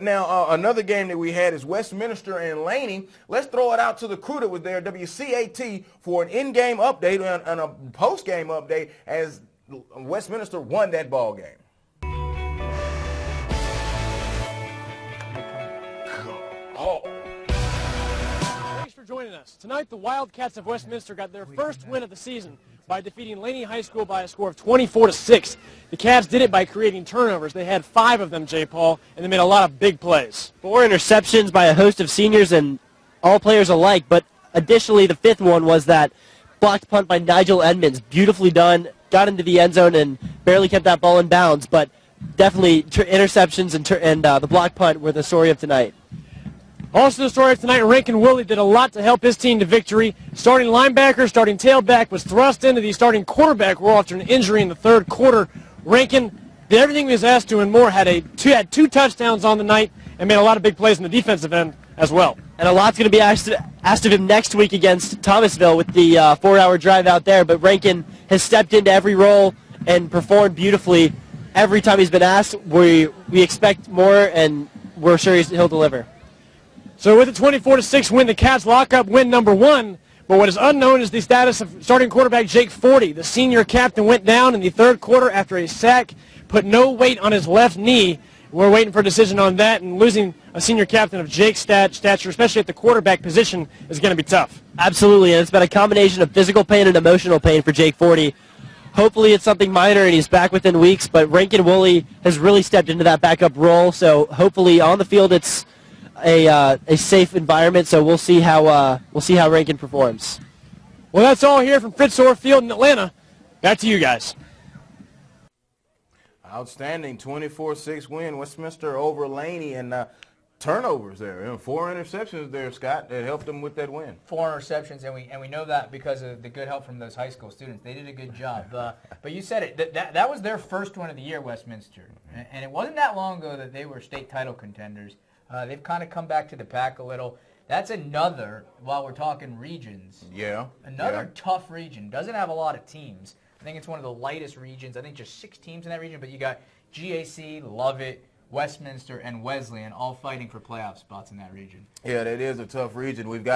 Now, another game that we had is Westminister and Laney. Let's throw it out to the crew that was there, WCAT, for an in-game update and a post-game update as Westminister won that ball game. Thanks for joining us. Tonight, the Wildcats of Westminster got their first win of the season by defeating Laney High School by a score of 24-6. The Cavs did it by creating turnovers. They had 5 of them, J. Paul, and they made a lot of big plays. 4 interceptions by a host of seniors and all players alike, but additionally the 5th one was that blocked punt by Nigel Edmonds. Beautifully done, got into the end zone and barely kept that ball in bounds, but definitely interceptions and the blocked punt were the story of tonight. Also the story of tonight, Rankin Willie did a lot to help his team to victory. Starting linebacker, starting tailback was thrust into the starting quarterback role after an injury in the third quarter. Rankin did everything he was asked to and more, had 2 touchdowns on the night and made a lot of big plays in the defensive end as well. And a lot's going to be asked of him next week against Thomasville with the 4-hour drive out there, but Rankin has stepped into every role and performed beautifully every time he's been asked. We expect more, and we're sure he'll deliver. So with a 24-6 win, the Cats lock up win number 1. But what is unknown is the status of starting quarterback Jake Forty. The senior captain went down in the third quarter after a sack, put no weight on his left knee. We're waiting for a decision on that, and losing a senior captain of Jake's stature, especially at the quarterback position, is going to be tough. Absolutely, and it's been a combination of physical pain and emotional pain for Jake Forty. Hopefully it's something minor and he's back within weeks, but Rankin Willie has really stepped into that backup role, so hopefully on the field it's a safe environment, so we'll see how Rankin performs. Well, that's all here from Fritz Orr Field in Atlanta. Back to you guys. Outstanding 24-6 win, Westminster over Laney, and turnovers there. 4 interceptions there, Scott, that helped them with that win. 4 interceptions, and we know that because of the good help from those high school students. They did a good job. But you said it. That was their first win of the year, Westminster. And it wasn't that long ago that they were state title contenders. They've kind of come back to the pack a little. That's another, while we're talking regions, another tough region. Doesn't have a lot of teams. I think it's one of the lightest regions. I think just 6 teams in that region, but you got GAC, Lovett, Westminster, and Wesleyan all fighting for playoff spots in that region. Yeah, that is a tough region. We've got